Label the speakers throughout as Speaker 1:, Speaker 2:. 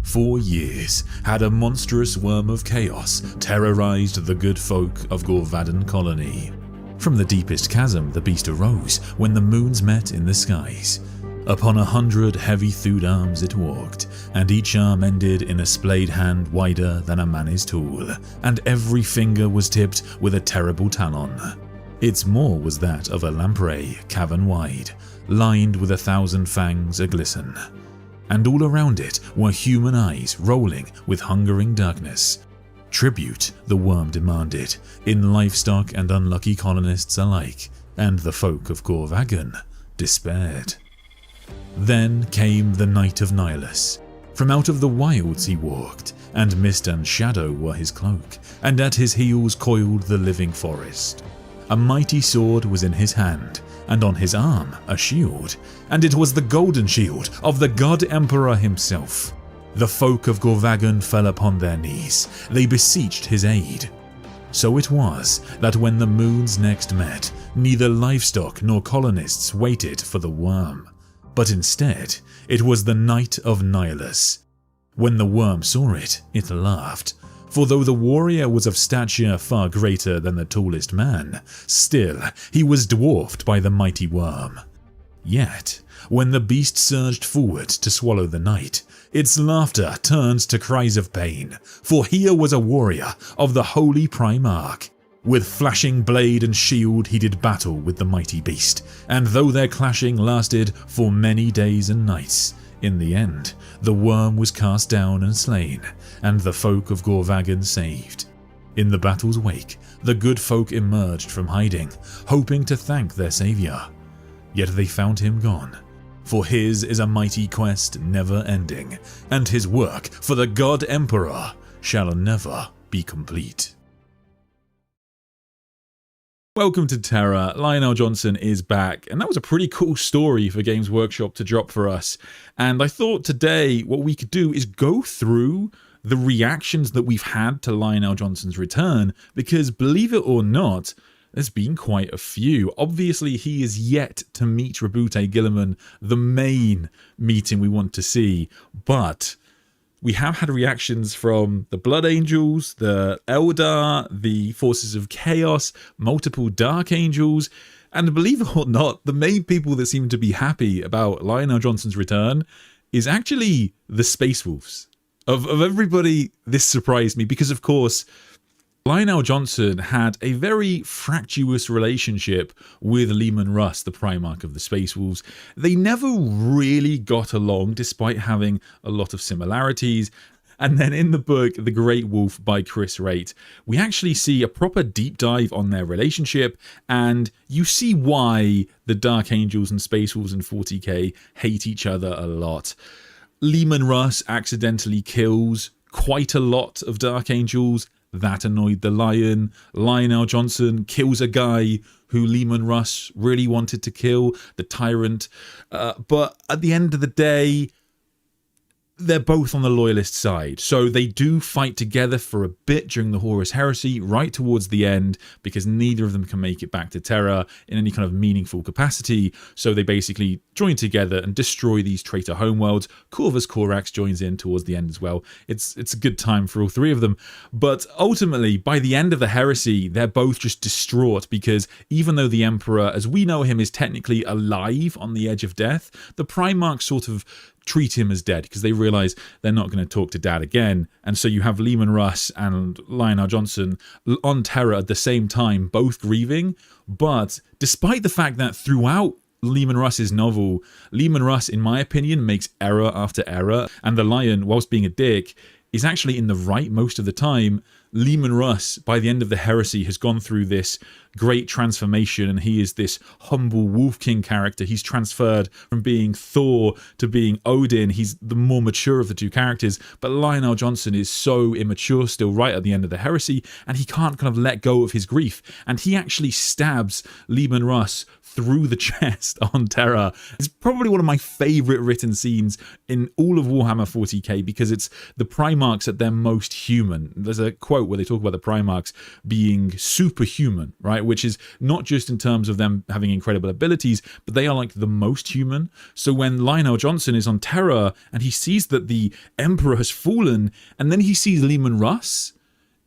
Speaker 1: For years had a monstrous worm of chaos terrorized the good folk of Gorvaden colony. From the deepest chasm the beast arose when the moons met in the skies. Upon 100 heavy-thewed arms it walked, and each arm ended in a splayed hand wider than a man is tall, and every finger was tipped with a terrible talon. Its maw was that of a lamprey, cavern-wide, lined with 1,000 fangs a-glisten. And all around it were human eyes rolling with hungering darkness. Tribute, the worm demanded, in livestock and unlucky colonists alike, and the folk of Gorvaden despaired. Then came the Night of Nihilus. From out of the wilds he walked, and mist and shadow were his cloak, and at his heels coiled the living forest. A mighty sword was in his hand, and on his arm a shield, and it was the golden shield of the God Emperor himself. The folk of Gorvaden fell upon their knees, they beseeched his aid. So it was that when the moons next met, neither livestock nor colonists waited for the worm, but instead it was the Night of Nihilus. When the worm saw it, it laughed, for though the warrior was of stature far greater than the tallest man, still he was dwarfed by the mighty worm. Yet, when the beast surged forward to swallow the night, its laughter turned to cries of pain, for here was a warrior of the Holy Primarch. With flashing blade and shield he did battle with the mighty beast, and though their clashing lasted for many days and nights, in the end the worm was cast down and slain, and the folk of Gorvaden saved. In the battle's wake, the good folk emerged from hiding, hoping to thank their saviour. Yet they found him gone, for his is a mighty quest never ending, and his work for the God Emperor shall never be complete. Welcome to Terra. Lionel Jonson is back, and that was a pretty cool story for Games Workshop to drop for us. And I thought today what we could do is go through the reactions that we've had to Lionel Jonson's return, because believe it or not, there's been quite a few. Obviously, he is yet to meet Rabute Guilliman, the main meeting we want to see, but we have had reactions from the Blood Angels, the Eldar, the Forces of Chaos, multiple Dark Angels, and believe it or not, the main people that seem to be happy about Lionel Jonson's return is actually the Space Wolves. Of everybody, this surprised me because, of course, Lionel Jonson had a very fractious relationship with Leman Russ, the Primarch of the Space Wolves. They never really got along despite having a lot of similarities. And then in the book, The Great Wolf by Chris Raitt, we actually see a proper deep dive on their relationship, and you see why the Dark Angels and Space Wolves in 40k hate each other a lot. Leman Russ accidentally kills quite a lot of Dark Angels. That annoyed the Lion. Lionel Jonson kills a guy who Leman Russ really wanted to kill, the Tyrant. But at the end of the day, they're both on the loyalist side. So they do fight together for a bit during the Horus Heresy, right towards the end, because neither of them can make it back to Terra in any kind of meaningful capacity. So they basically join together and destroy these traitor homeworlds. Corvus Corax joins in towards the end as well. It's a good time for all three of them. But ultimately, by the end of the Heresy, they're both just distraught because even though the Emperor, as we know him, is technically alive on the edge of death, the Primarchs sort of treat him as dead because they realize they're not going to talk to Dad again. And so you have Leman Russ and Lionel Jonson on Terra at the same time, both grieving. But despite the fact that throughout Leman Russ's novel, Leman Russ, in my opinion, makes error after error, and the Lion, whilst being a dick, is actually in the right most of the time. Leman Russ, by the end of the Heresy, has gone through this great transformation, and he is this humble Wolf King character. He's transferred from being Thor to being Odin. He's the more mature of the two characters, but Lionel Jonson is so immature still right at the end of the Heresy, and he can't kind of let go of his grief, and he actually stabs Leman Russ through the chest on Terra. It's probably one of my favourite written scenes in all of Warhammer 40k because it's the Primarchs at their most human. There's a quote quote where they talk about the Primarchs being superhuman, right? Which is not just in terms of them having incredible abilities, but they are like the most human. So when Lionel Jonson is on Terra and he sees that the Emperor has fallen, and then he sees Leman Russ,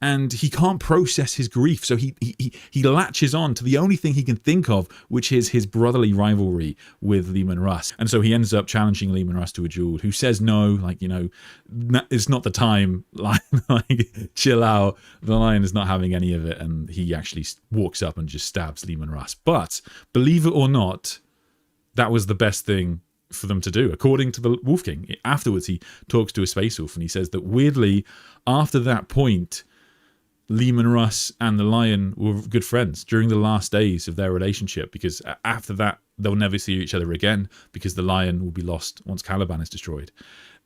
Speaker 1: and he can't process his grief, so he latches on to the only thing he can think of, which is his brotherly rivalry with Leman Russ. And so he ends up challenging Leman Russ to a duel, who says no, like, you know, it's not the time, like chill out. The Lion is not having any of it, and he actually walks up and just stabs Leman Russ. But believe it or not, that was the best thing for them to do, according to the Wolf King. Afterwards, he talks to a Space Wolf, and he says that weirdly, after that point, Leman Russ and the Lion were good friends during the last days of their relationship, because after that, they'll never see each other again, because the Lion will be lost once Caliban is destroyed.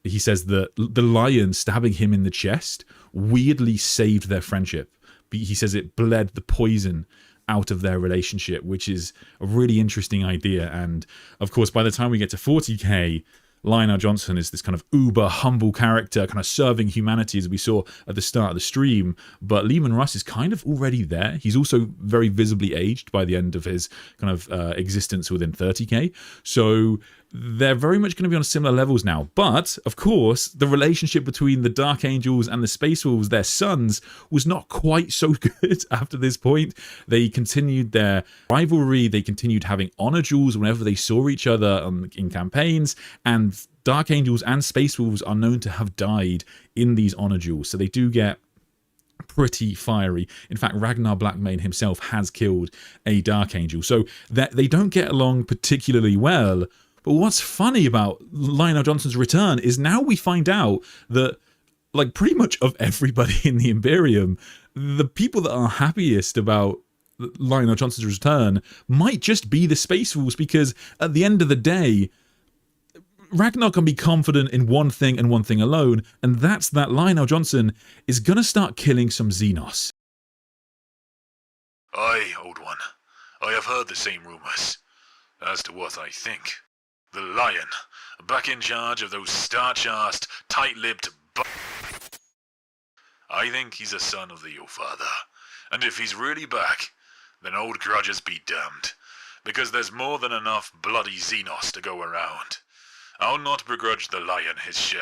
Speaker 1: He says that the Lion stabbing him in the chest weirdly saved their friendship. He says it bled the poison out of their relationship, which is a really interesting idea. And of course, by the time we get to 40k, Lionel Jonson is this kind of uber humble character, kind of serving humanity, as we saw at the start of the stream. But Leman Russ is kind of already there. He's also very visibly aged by the end of his kind of existence within 30k. So they're very much going to be on similar levels now. But, of course, the relationship between the Dark Angels and the Space Wolves, their sons, was not quite so good after this point. They continued their rivalry. They continued having honor duels whenever they saw each other in campaigns. And Dark Angels and Space Wolves are known to have died in these honor duels. So they do get pretty fiery. In fact, Ragnar Blackmane himself has killed a Dark Angel. So they don't get along particularly well. But what's funny about Lionel Jonson's return is now we find out that, like, pretty much of everybody in the Imperium, the people that are happiest about Lionel Jonson's return might just be the Space Wolves, because at the end of the day, Ragnar can be confident in one thing and one thing alone, and that's that Lionel Jonson is going to start killing some Xenos.
Speaker 2: Aye, old one. I have heard the same rumours. As to what I think, the Lion, back in charge of those starch-arsed, tight-lipped I think he's a son of the Your Father. And if he's really back, then old grudges be damned. Because there's more than enough bloody Xenos to go around. I'll not begrudge the Lion his share.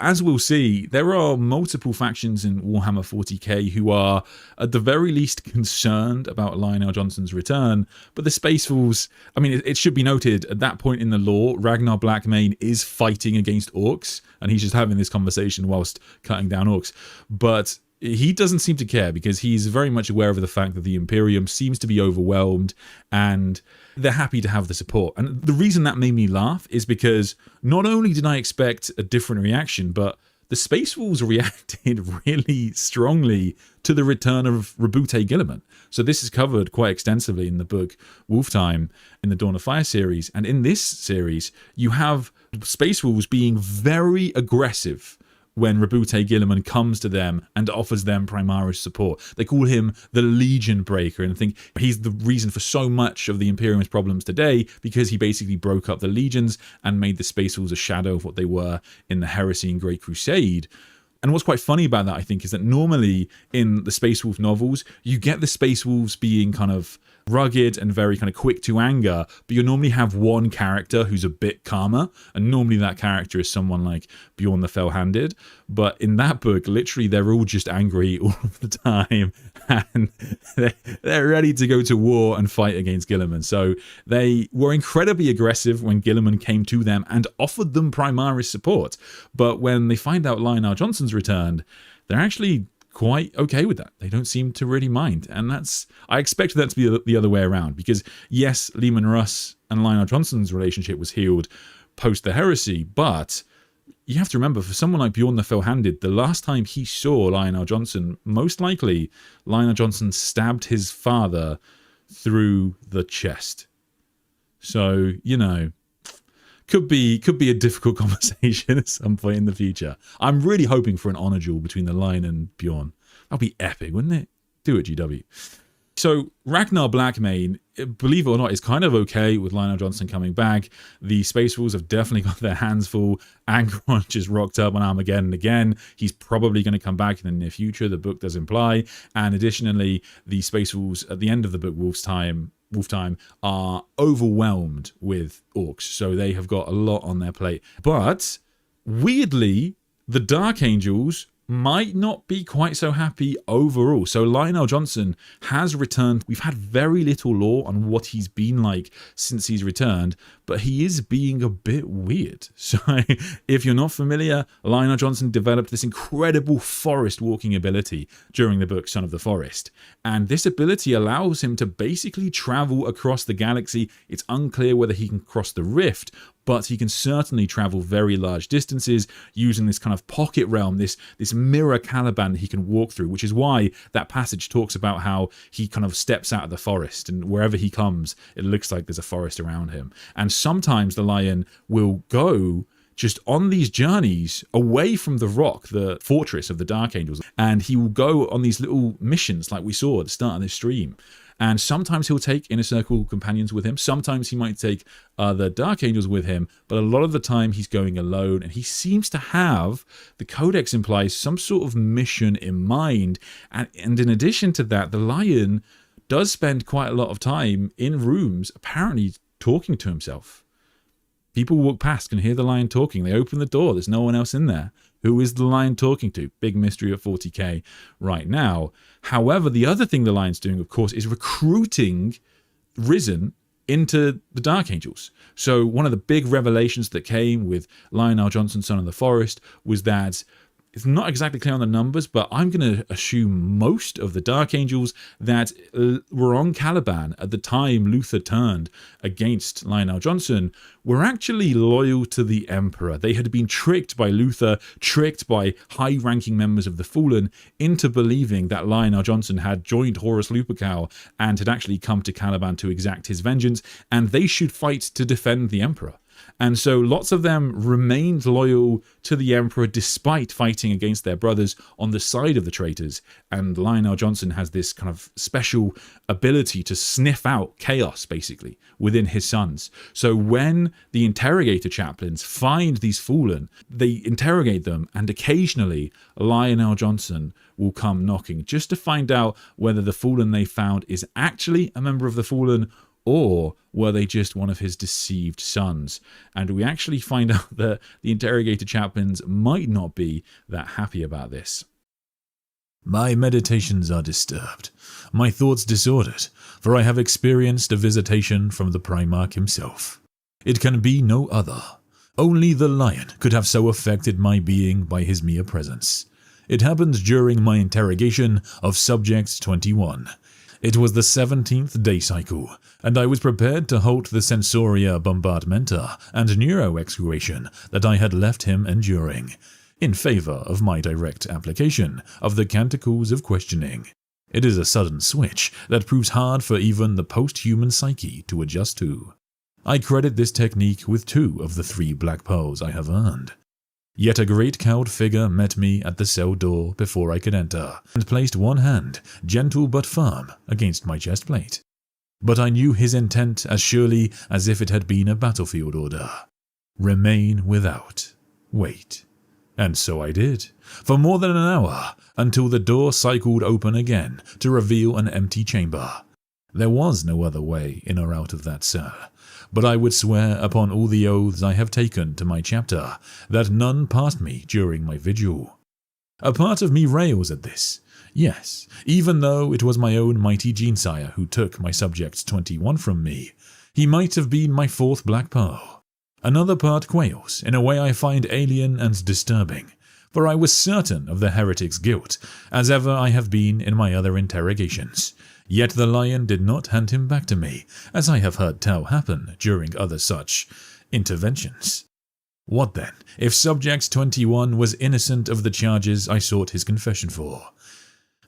Speaker 1: As we'll see, there are multiple factions in Warhammer 40k who are, at the very least, concerned about Lionel Jonson's return, but the Space Wolves, I mean, it should be noted, at that point in the lore, Ragnar Blackmane is fighting against orcs, and he's just having this conversation whilst cutting down orcs, but he doesn't seem to care, because he's very much aware of the fact that the Imperium seems to be overwhelmed, and they're happy to have the support. And the reason that made me laugh is because not only did I expect a different reaction, but the Space Wolves reacted really strongly to the return of Rabute Guilliman. So this is covered quite extensively in the book Wolf Time in the Dawn of Fire series. And in this series, you have Space Wolves being very aggressive when Rabute Guilliman comes to them and offers them Primaris support. They call him the Legion Breaker and think he's the reason for so much of the Imperium's problems today, because he basically broke up the legions and made the Space Wolves a shadow of what they were in the Heresy and Great Crusade. And what's quite funny about that, I think, is that normally in the Space Wolf novels, you get the Space Wolves being kind of rugged and very kind of quick to anger, but you normally have one character who's a bit calmer, and normally that character is someone like Bjorn the Fell-Handed. But in that book, literally, they're all just angry all of the time, and they're ready to go to war and fight against Guilliman. So they were incredibly aggressive when Guilliman came to them and offered them Primaris support. But when they find out Lionel Jonson's returned, they're actually quite okay with that. They don't seem to really mind. And I expected that to be the other way around, because yes, Leman Russ and Lionel Jonson's relationship was healed post the Heresy, but you have to remember, for someone like Bjorn the Fell-Handed, the last time he saw Lionel Jonson, most likely Lionel Jonson stabbed his father through the chest. So, you know, could be a difficult conversation at some point in the future. I'm really hoping for an honor duel between the Lion and Bjorn. That'd be epic, wouldn't it? Do it, GW. So Ragnar Blackmane, believe it or not, is kind of okay with Lionel Jonson coming back. The Space Wolves have definitely got their hands full. Angron just rocked up on Armageddon again. He's probably going to come back in the near future. The book does imply. And additionally, the Space Wolves at the end of the book, Wolf Time, are overwhelmed with orcs. So they have got a lot on their plate. But weirdly, the Dark Angels might not be quite so happy overall. So Lionel Jonson has returned. We've had very little lore on what he's been like since he's returned, but he is being a bit weird. So if you're not familiar, Lionel Jonson developed this incredible forest walking ability during the book Son of the Forest. And this ability allows him to basically travel across the galaxy. It's unclear whether he can cross the rift, but he can certainly travel very large distances using this kind of pocket realm, this mirror Caliban that he can walk through, which is why that passage talks about how he kind of steps out of the forest, and wherever he comes, it looks like there's a forest around him. And sometimes the lion will go just on these journeys away from the rock, the fortress of the Dark Angels, and he will go on these little missions like we saw at the start of this stream. And sometimes he'll take Inner Circle companions with him. Sometimes he might take the Dark Angels with him. But a lot of the time he's going alone. And he seems to have, the Codex implies, some sort of mission in mind. And in addition to that, the lion does spend quite a lot of time in rooms, apparently talking to himself. People walk past, can hear the lion talking. They open the door. There's no one else in there. Who is the lion talking to? Big mystery of 40k right now. However, the other thing the lion's doing, of course, is recruiting Risen into the Dark Angels. So one of the big revelations that came with Lionel Jonson, Son of the Forest, was that it's not exactly clear on the numbers, but I'm going to assume most of the Dark Angels that were on Caliban at the time Luther turned against Lionel Jonson were actually loyal to the Emperor. They had been tricked by Luther, tricked by high-ranking members of the Fallen into believing that Lionel Jonson had joined Horus Lupercal and had actually come to Caliban to exact his vengeance, and they should fight to defend the Emperor. And so lots of them remained loyal to the Emperor despite fighting against their brothers on the side of the traitors. And Lionel Jonson has this kind of special ability to sniff out chaos, basically, within his sons. So when the interrogator chaplains find these fallen, they interrogate them, and occasionally Lionel Jonson will come knocking just to find out whether the fallen they found is actually a member of the Fallen, or were they just one of his deceived sons? And we actually find out that the interrogator chaplains might not be that happy about this. My meditations are disturbed, my thoughts disordered, for I have experienced a visitation from the Primarch himself. It can be no other. Only the lion could have so affected my being by his mere presence. It happened during my interrogation of Subject 21. It was the 17th day cycle, and I was prepared to halt the sensoria bombardmenta and neuroexcretion that I had left him enduring, in favor of my direct application of the canticles of questioning. It is a sudden switch that proves hard for even the post-human psyche to adjust to. I credit this technique with 2 of the 3 black pearls I have earned. Yet a great cowled figure met me at the cell door before I could enter, and placed one hand, gentle but firm, against my chest plate. But I knew his intent as surely as if it had been a battlefield order. Remain without. Wait. And so I did, for more than an hour, until the door cycled open again to reveal an empty chamber. There was no other way in or out of that cell, but I would swear upon all the oaths I have taken to my chapter that none passed me during my vigil. A part of me rails at this. Yes, even though it was my own mighty Genesire who took my Subject 21 from me, he might have been my 4th Black Pearl. Another part quails in a way I find alien and disturbing, for I was certain of the heretic's guilt, as ever I have been in my other interrogations. Yet the lion did not hand him back to me, as I have heard tell happen during other such interventions. What then, if Subject 21 was innocent of the charges I sought his confession for?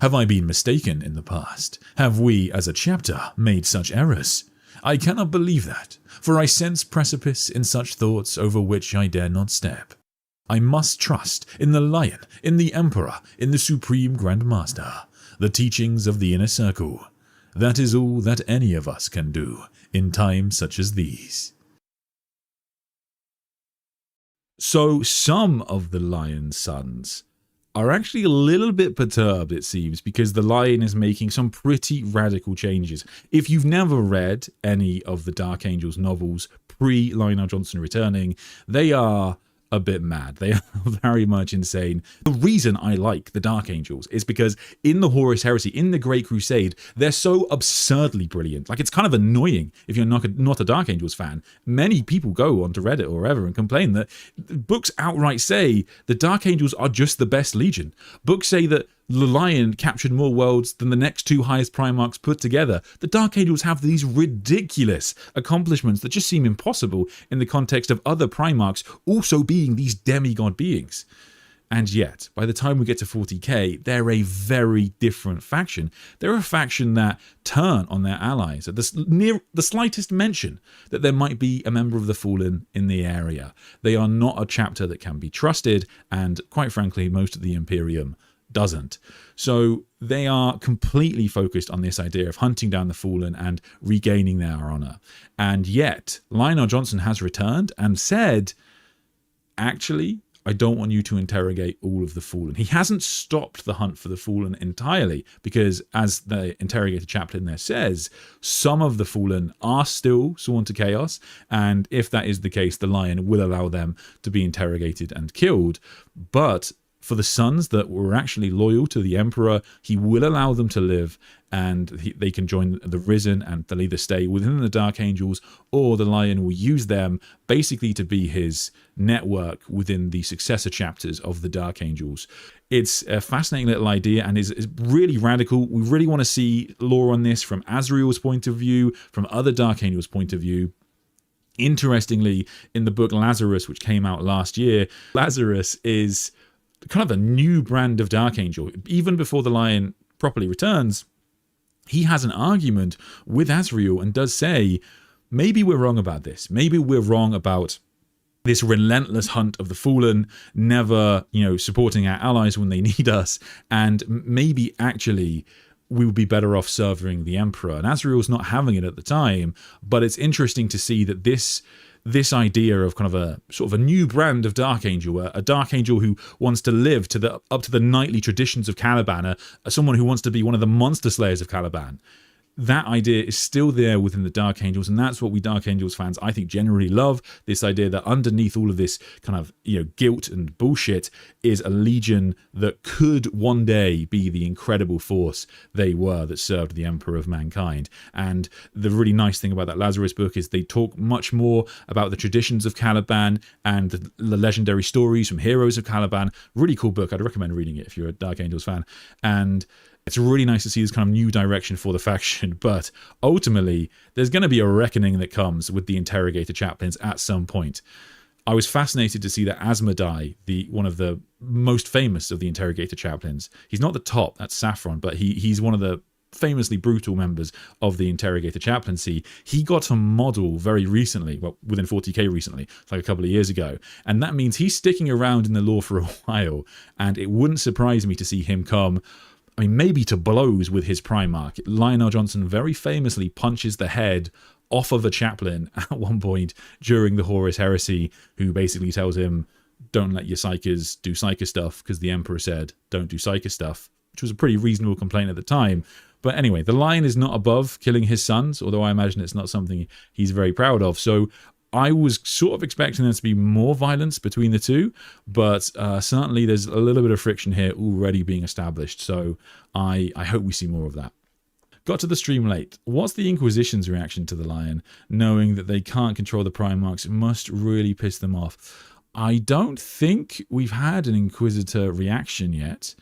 Speaker 1: Have I been mistaken in the past? Have we, as a chapter, made such errors? I cannot believe that, for I sense precipice in such thoughts over which I dare not step. I must trust in the Lion, in the Emperor, in the Supreme Grand Master, the teachings of the Inner Circle. That is all that any of us can do in times such as these. So some of the Lion's sons are actually a little bit perturbed, it seems, because the Lion is making some pretty radical changes. If you've never read any of the Dark Angels novels pre-Lionel Jonson returning, they are a bit mad. They are very much insane. The reason I like the Dark Angels is because in the Horus Heresy, in the Great Crusade, they're so absurdly brilliant. Like, it's kind of annoying if you're not a Dark Angels fan. Many people go onto Reddit or wherever and complain that books outright say the Dark Angels are just the best Legion. Books say that the Lion captured more worlds than the next two highest Primarchs put together. The Dark Angels have these ridiculous accomplishments that just seem impossible in the context of other Primarchs also being these demigod beings. And yet, by the time we get to 40k, they're a very different faction. They're a faction that turn on their allies at the slightest mention that there might be a member of the Fallen in the area. They are not a chapter that can be trusted, and quite frankly, most of the Imperium doesn't. So they are completely focused on this idea of hunting down the Fallen and regaining their honor. And yet, Lionel Jonson has returned and said, actually, I don't want you to interrogate all of the Fallen. He hasn't stopped the hunt for the Fallen entirely, because as the interrogator chaplain there says, some of the Fallen are still sworn to chaos, and if that is the case, the Lion will allow them to be interrogated and killed. But for the sons that were actually loyal to the Emperor, he will allow them to live, and they can join the Risen, and they'll either stay within the Dark Angels, or the Lion will use them basically to be his network within the successor chapters of the Dark Angels. It's a fascinating little idea and is really radical. We really want to see lore on this from Azrael's point of view, from other Dark Angels' point of view. Interestingly, in the book Lazarus, which came out last year, Lazarus is kind of a new brand of Dark Angel. Even before the Lion properly returns, he has an argument with Azrael and does say, maybe we're wrong about this. Maybe we're wrong about this relentless hunt of the Fallen, never, supporting our allies when they need us. And maybe actually we would be better off serving the Emperor. And Azrael's not having it at the time, but it's interesting to see that this idea of kind of a sort of a new brand of Dark Angel, a Dark Angel who wants to live up to the knightly traditions of Caliban, someone who wants to be one of the monster slayers of Caliban. That idea is still there within the Dark Angels, and that's what we Dark Angels fans, I think, generally love. This idea that underneath all of this kind of guilt and bullshit is a legion that could one day be the incredible force they were that served the Emperor of mankind. And the really nice thing about that Lazarus book is they talk much more about the traditions of Caliban and the legendary stories from heroes of Caliban. Really cool book. I'd recommend reading it if you're a Dark Angels fan. And it's really nice to see this kind of new direction for the faction, but ultimately, there's going to be a reckoning that comes with the interrogator chaplains at some point. I was fascinated to see that Asmodai, one of the most famous of the interrogator chaplains, he's not the top, that's Saffron, but he's one of the famously brutal members of the interrogator chaplaincy. He got a model very recently, well, within 40k recently, like a couple of years ago, and that means he's sticking around in the lore for a while, and it wouldn't surprise me to see him come, maybe to blows with his Primarch. Lionel Jonson very famously punches the head off of a chaplain at one point during the Horus Heresy, who basically tells him, don't let your psychers do psyker stuff, because the Emperor said, don't do psyker stuff, which was a pretty reasonable complaint at the time. But anyway, the Lion is not above killing his sons, although I imagine it's not something he's very proud of. So I was sort of expecting there to be more violence between the two, but certainly there's a little bit of friction here already being established, so I hope we see more of that. Got to the stream late. What's the Inquisition's reaction to the Lion, knowing that they can't control the Primarchs? It must really piss them off. I don't think we've had an Inquisitor reaction yet,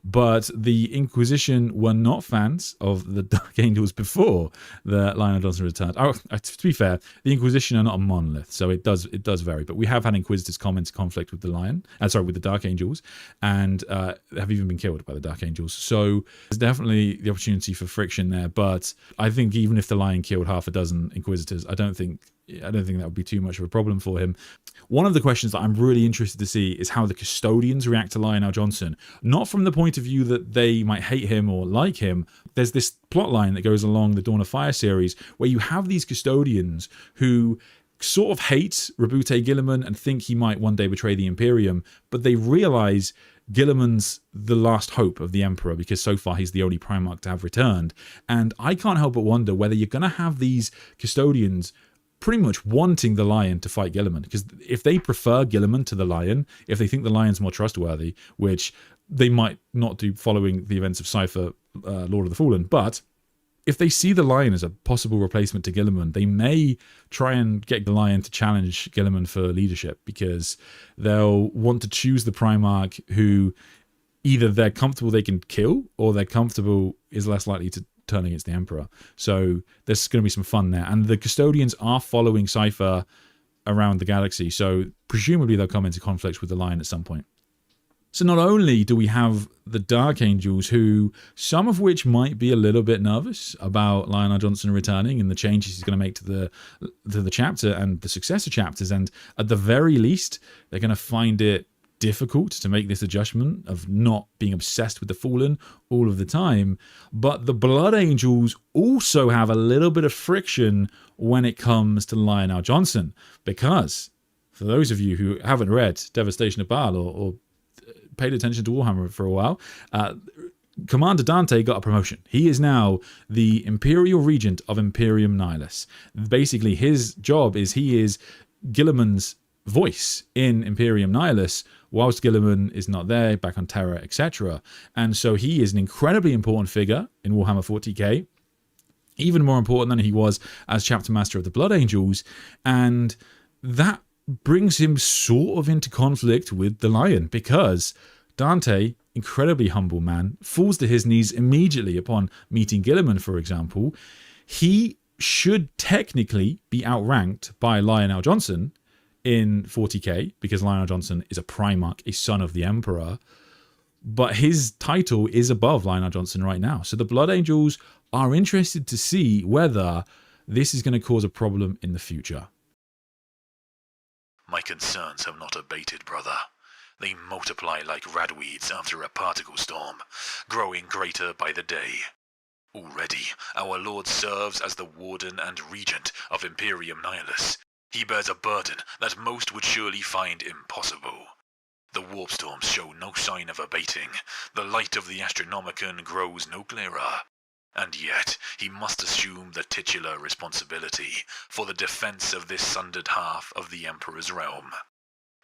Speaker 1: but the Inquisition were not fans of the Dark Angels before the Lionel Jonson returned. Oh, to be fair, the Inquisition are not a monolith, so it does vary. But we have had Inquisitors come into conflict with the with the Dark Angels, and have even been killed by the Dark Angels. So there's definitely the opportunity for friction there. But I think even if the Lion killed half a dozen Inquisitors, I don't think I don't think that would be too much of a problem for him. One of the questions that I'm really interested to see is how the custodians react to Lionel Jonson. Not from the point of view that they might hate him or like him. There's this plot line that goes along the Dawn of Fire series where you have these custodians who sort of hate Rabute Guilliman and think he might one day betray the Imperium, but they realize Guilliman's the last hope of the Emperor because so far he's the only Primarch to have returned. And I can't help but wonder whether you're going to have these custodians pretty much wanting the Lion to fight Guilliman, because if they prefer Guilliman to the Lion, if they think the Lion's more trustworthy, which they might not do following the events of Cypher, Lord of the Fallen, but if they see the Lion as a possible replacement to Guilliman, they may try and get the Lion to challenge Guilliman for leadership, because they'll want to choose the Primarch who either they're comfortable they can kill, or they're comfortable is less likely to turn against the Emperor. So there's going to be some fun there. And the Custodians are following Cypher around the galaxy, so presumably they'll come into conflict with the Lion at some point. So not only do we have the Dark Angels, who some of which might be a little bit nervous about Lionel Jonson returning and the changes he's going to make to the chapter and the successor chapters, and at the very least they're going to find it difficult to make this adjustment of not being obsessed with the Fallen all of the time. But the Blood Angels also have a little bit of friction when it comes to Lionel Jonson, because for those of you who haven't read Devastation of Baal or paid attention to Warhammer for a while, Commander Dante got a promotion. He is now the Imperial Regent of Imperium Nihilus. Basically, his job is he is Guilliman's voice in Imperium Nihilus, whilst Guilliman is not there, back on Terra, etc. And so he is an incredibly important figure in Warhammer 40k, even more important than he was as Chapter Master of the Blood Angels, and that brings him sort of into conflict with the Lion, because Dante, incredibly humble man, falls to his knees immediately upon meeting Guilliman, for example. He should technically be outranked by Lionel Jonson in 40k, because Lionel Jonson is a Primarch, a son of the Emperor, but his title is above Lionel Jonson right now. So the Blood Angels are interested to see whether this is going to cause a problem in the future.
Speaker 2: My concerns have not abated, brother. They multiply like radweeds after a particle storm, growing greater by the day. Already, our Lord serves as the Warden and Regent of Imperium Nihilus. He bears a burden that most would surely find impossible. The warp storms show no sign of abating. The light of the Astronomicon grows no clearer. And yet, he must assume the titular responsibility for the defense of this sundered half of the Emperor's realm.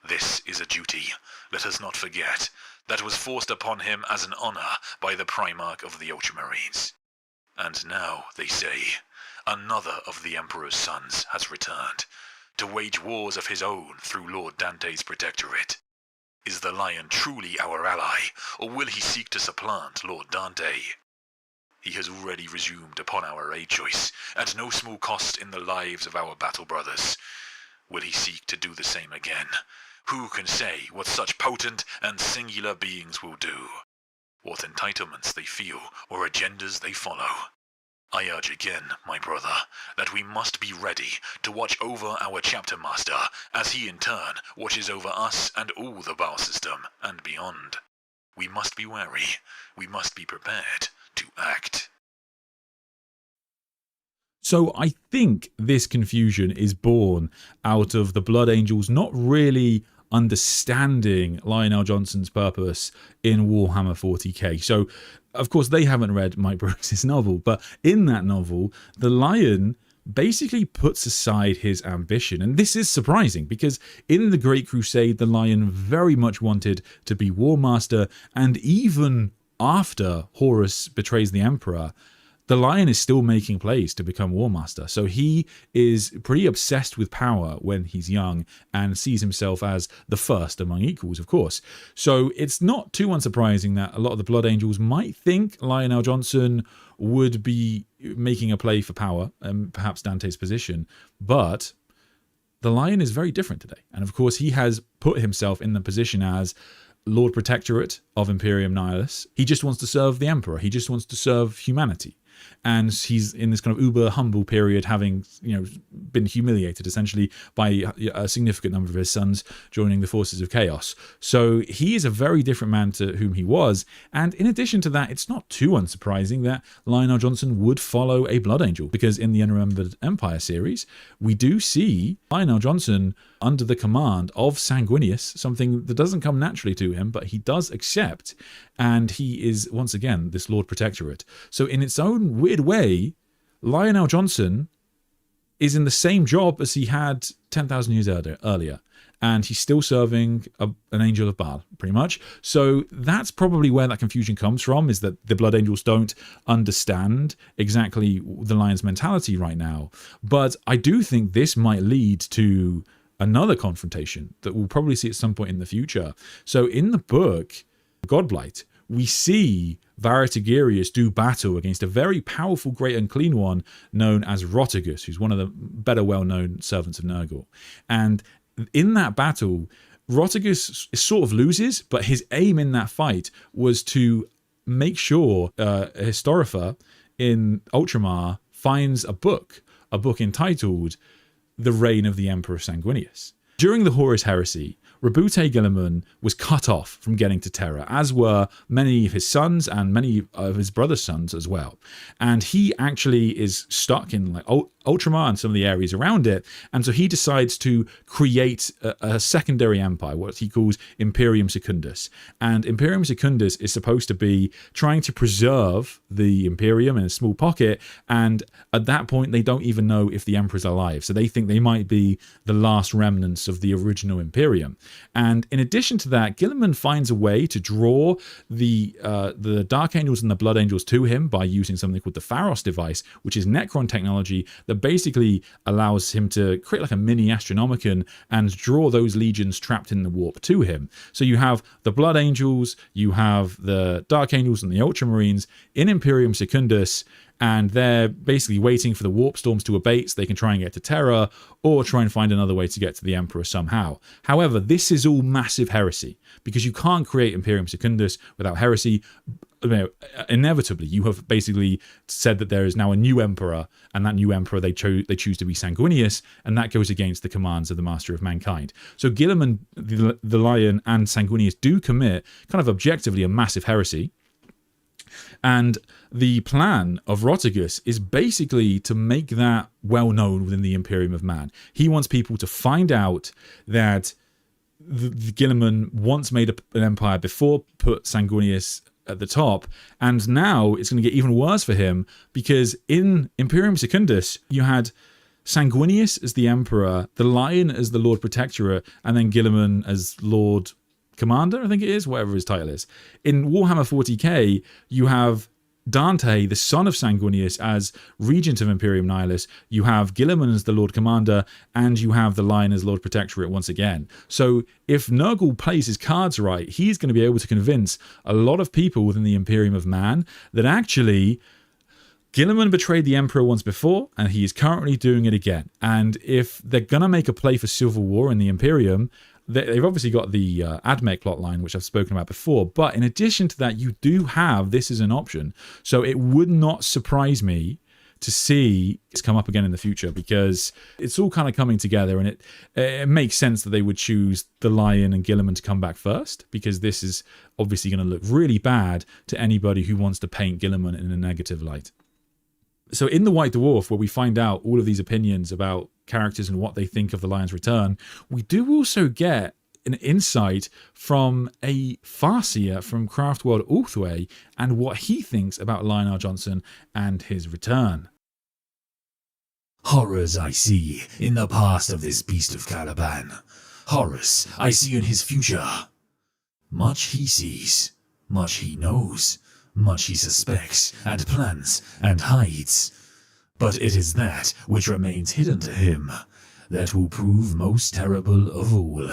Speaker 2: This is a duty, let us not forget, that was forced upon him as an honor by the Primarch of the Ultramarines. And now, they say, another of the Emperor's sons has returned, to wage wars of his own through Lord Dante's protectorate. Is the Lion truly our ally, or will he seek to supplant Lord Dante? He has already resumed upon our aid choice, at no small cost in the lives of our battle brothers. Will he seek to do the same again? Who can say what such potent and singular beings will do? What entitlements they feel, or agendas they follow? I urge again, my brother, that we must be ready to watch over our chapter master, as he in turn watches over us and all the Baal system and beyond. We must be wary. We must be prepared to act.
Speaker 1: So I think this confusion is born out of the Blood Angels not really understanding Lionel Jonson's purpose in Warhammer 40k. So, of course, they haven't read Mike Brooks' novel, but in that novel, the Lion basically puts aside his ambition. And this is surprising, because in the Great Crusade, the Lion very much wanted to be War Master, and even after Horus betrays the Emperor, the Lion is still making plays to become War Master. So he is pretty obsessed with power when he's young and sees himself as the first among equals, of course. So it's not too unsurprising that a lot of the Blood Angels might think Lionel Jonson would be making a play for power, and perhaps Dante's position. But the Lion is very different today. And of course, he has put himself in the position as Lord Protectorate of Imperium Nihilus. He just wants to serve the Emperor. He just wants to serve humanity. and he's in this kind of uber humble period, having been humiliated essentially by a significant number of his sons joining the forces of chaos. So he is a very different man to whom he was, and in addition to that, it's not too unsurprising that Lionel Jonson would follow a Blood Angel, because in the Unremembered Empire series we do see Lionel Jonson under the command of Sanguinius, something that doesn't come naturally to him, but he does accept, and he is once again this Lord Protectorate. So in its own weird way, Lionel Jonson is in the same job as he had 10,000 years earlier, and he's still serving an angel of Baal, pretty much. So that's probably where that confusion comes from, is that the Blood Angels don't understand exactly the Lion's mentality right now. But I do think this might lead to another confrontation that we'll probably see at some point in the future. So in the book Godblight, we see Varetigerius do battle against a very powerful Great Unclean One known as Rotigus, who's one of the better well-known servants of Nurgle. And in that battle, Rotigus sort of loses, but his aim in that fight was to make sure a historiographer in Ultramar finds a book entitled The Reign of the Emperor Sanguinius. During the Horus Heresy, Rabute Guilliman was cut off from getting to Terra, as were many of his sons and many of his brother's sons as well. And he actually is stuck in like Ultramar and some of the areas around it, and so he decides to create a secondary empire, what he calls Imperium Secundus. And Imperium Secundus is supposed to be trying to preserve the Imperium in a small pocket, and at that point they don't even know if the Emperor's alive, so they think they might be the last remnants of the original Imperium. And in addition to that, Guilliman finds a way to draw the Dark Angels and the Blood Angels to him by using something called the Pharos device, which is Necron technology that basically allows him to create like a mini Astronomicon and draw those legions trapped in the warp to him. So you have the Blood Angels, you have the Dark Angels and the Ultramarines in Imperium Secundus, and they're basically waiting for the warp storms to abate so they can try and get to Terra, or try and find another way to get to the Emperor somehow. However, this is all massive heresy, because you can't create Imperium Secundus without heresy. Inevitably, you have basically said that there is now a new emperor, and that new emperor they choose to be Sanguinius, and that goes against the commands of the Master of Mankind. So Guilliman, the Lion, and Sanguinius do commit kind of objectively a massive heresy. And the plan of Rotigus is basically to make that well known within the Imperium of Man. He wants people to find out that the Guilliman once made an empire before, put Sanguinius at the top, and now it's going to get even worse for him, because in Imperium Secundus you had Sanguinius as the Emperor, the Lion as the Lord Protectorate, and then Guilliman as Lord Commander, I think it is, whatever his title is. In Warhammer 40K, you have Dante, the son of Sanguinius, as Regent of Imperium Nihilus. You have Guilliman as the Lord Commander, and you have the Lion as Lord Protectorate once again. So if Nurgle plays his cards right, he's going to be able to convince a lot of people within the Imperium of Man that actually Guilliman betrayed the Emperor once before, and he is currently doing it again. And if they're going to make a play for civil war in the Imperium, they've obviously got the Admech plotline, which I've spoken about before, but in addition to that, you do have this as an option. So it would not surprise me to see it's come up again in the future, because it's all kind of coming together, and it makes sense that they would choose the Lion and Guilliman to come back first, because this is obviously going to look really bad to anybody who wants to paint Guilliman in a negative light. So in The White Dwarf, where we find out all of these opinions about characters and what they think of the Lion's return, we do also get an insight from a Farseer from Craftworld Ulthwé and what he thinks about Lionel Jonson and his return.
Speaker 3: Horrors I see in the past of this beast of Caliban. Horrors I see in his future. Much he sees, much he knows, much he suspects, and plans, and hides. But it is that which remains hidden to him that will prove most terrible of all.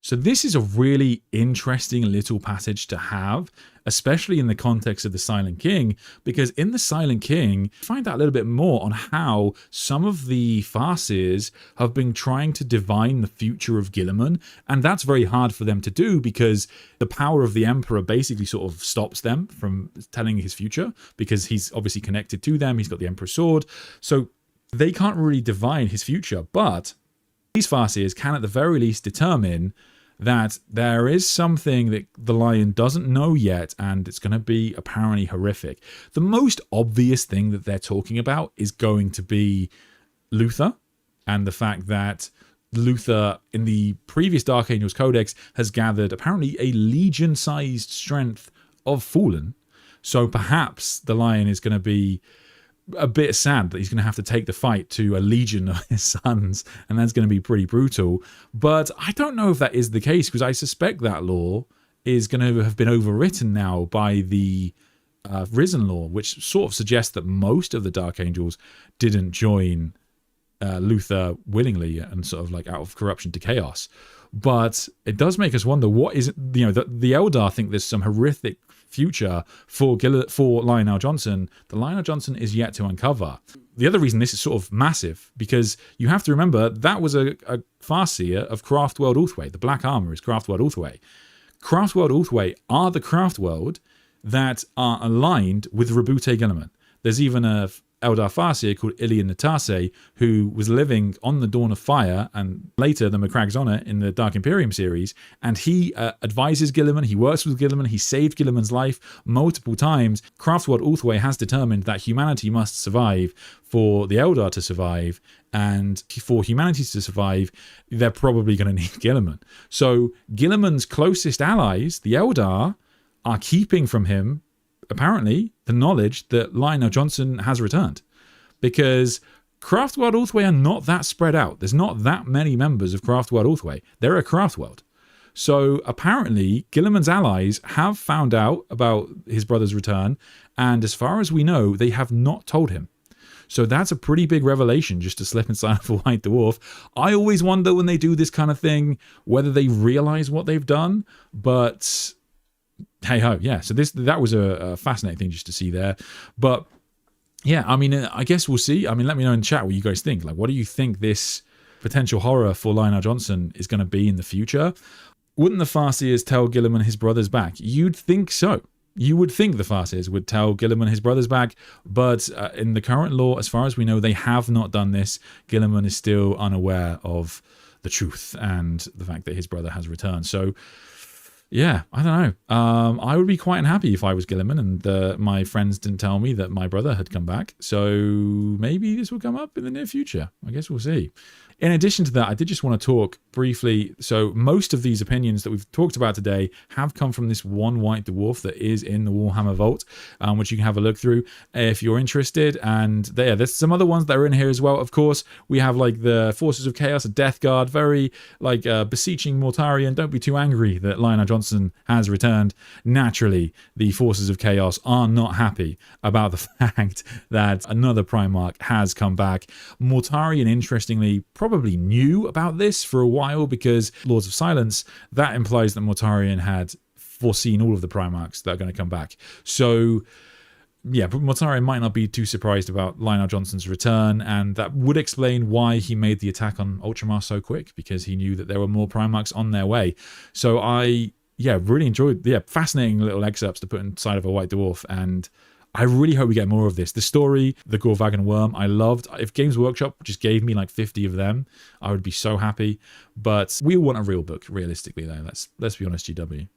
Speaker 1: So this is a really interesting little passage to have, especially in the context of the Silent King, because in the Silent King, you find out a little bit more on how some of the Farseers have been trying to divine the future of Guilliman, and that's very hard for them to do because the power of the Emperor basically sort of stops them from telling his future, because he's obviously connected to them, he's got the Emperor's sword, so they can't really divine his future, but these Farseers can at the very least determine that there is something that the Lion doesn't know yet, and it's going to be apparently horrific. The most obvious thing that they're talking about is going to be Luther, and the fact that Luther, in the previous Dark Angels Codex, has gathered apparently a legion-sized strength of Fallen. So perhaps the Lion is going to be a bit sad that he's going to have to take the fight to a legion of his sons, and that's going to be pretty brutal. But I don't know if that is the case, because I suspect that law is going to have been overwritten now by the Risen law, which sort of suggests that most of the Dark Angels didn't join Luther willingly and sort of like out of corruption to chaos. But it does make us wonder, what is it, the Eldar think there's some horrific future for Lionel Jonson. The Lionel Jonson is yet to uncover. The other reason this is sort of massive, because you have to remember that was a Farseer of Craftworld Ulthwé. The Black Armour is Craftworld Ulthwé. Craftworld Ulthwé are the Craftworld that are aligned with Rabute Guilliman. There's even a Eldar Farseer called Ilian Natase, who was living on the Dawn of Fire and later the Macrag's Honor in the Dark Imperium series, and he advises Guilliman, he works with Guilliman, he saved Guilliman's life multiple times. Craftworld Ulthwé has determined that humanity must survive for the Eldar to survive, and for humanity to survive, they're probably going to need Guilliman. So Guilliman's closest allies, the Eldar, are keeping from him apparently the knowledge that Lionel Jonson has returned, because Craftworld Ulthwé are not that spread out. There's not that many members of Craftworld Ulthwé. They're a Craftworld. So apparently Guilliman's allies have found out about his brother's return, and as far as we know, they have not told him. So that's a pretty big revelation just to slip inside of a White Dwarf. I always wonder when they do this kind of thing whether they realize what they've done, but hey ho, yeah. So that was a fascinating thing just to see there. But yeah, I mean, I guess we'll see. I mean, let me know in the chat what you guys think. Like, what do you think this potential horror for Lionel Jonson is going to be in the future? Wouldn't the Farseers tell Guilliman his brother's back? You'd think so. You would think the Farseers would tell Guilliman his brother's back, but in the current lore, as far as we know, they have not done this. Guilliman is still unaware of the truth and the fact that his brother has returned. So yeah, I don't know. I would be quite unhappy if I was Guilliman and my friends didn't tell me that my brother had come back. So maybe this will come up in the near future. I guess we'll see. In addition to that, I did just want to talk briefly. So most of these opinions that we've talked about today have come from this one White Dwarf that is in the Warhammer Vault, which you can have a look through if you're interested. And there's some other ones that are in here as well. Of course, we have like the Forces of Chaos, a Death Guard, very like beseeching Mortarion. Don't be too angry that Lionel Jonson has returned. Naturally, the Forces of Chaos are not happy about the fact that another Primarch has come back. Mortarion, interestingly, probably knew about this for a while, because Lords of Silence, that implies that Mortarion had foreseen all of the Primarchs that are going to come back. So yeah, but Mortarion might not be too surprised about Lionel Jonson's return, and that would explain why he made the attack on Ultramar so quick, because he knew that there were more Primarchs on their way. So I really enjoyed fascinating little excerpts to put inside of a White Dwarf, and I really hope we get more of this. The story, the Gorvagan Worm, I loved. If Games Workshop just gave me like 50 of them, I would be so happy. But we want a real book, realistically, though. Let's be honest, GW.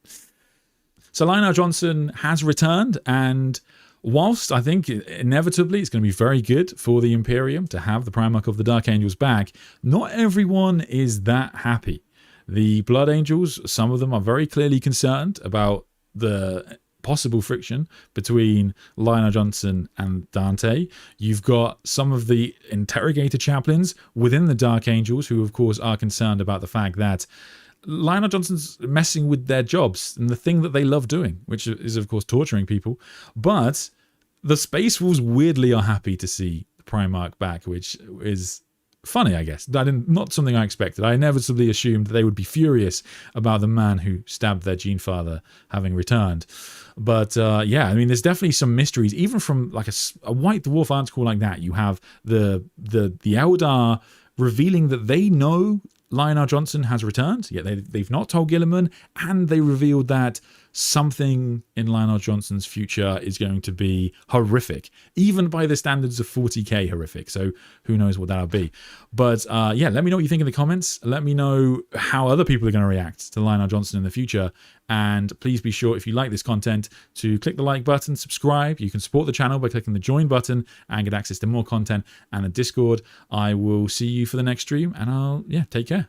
Speaker 1: So Lionel Jonson has returned, and whilst I think inevitably it's going to be very good for the Imperium to have the Primarch of the Dark Angels back, not everyone is that happy. The Blood Angels, some of them are very clearly concerned about the possible friction between Lionel Jonson and Dante. You've got some of the interrogator chaplains within the Dark Angels who, of course, are concerned about the fact that Lionel Jonson's messing with their jobs and the thing that they love doing, which is, of course, torturing people. But the Space Wolves weirdly are happy to see the Primarch back, which is funny, I guess. Not something I expected. I inevitably assumed they would be furious about the man who stabbed their gene father having returned. But yeah, I mean, there's definitely some mysteries, even from like a White Dwarf article like that. You have the Eldar revealing that they know Lionel Jonson has returned, yet they've not told Gilliman, and they revealed that something in Lionel Jonson's future is going to be horrific, even by the standards of 40k horrific. So who knows what that'll be. But yeah, let me know what you think in the comments. Let me know how other people are going to react to Lionel Jonson in the future. And please be sure, if you like this content, to click the like button, subscribe. You can support the channel by clicking the join button and get access to more content and a Discord. I will see you for the next stream, and take care.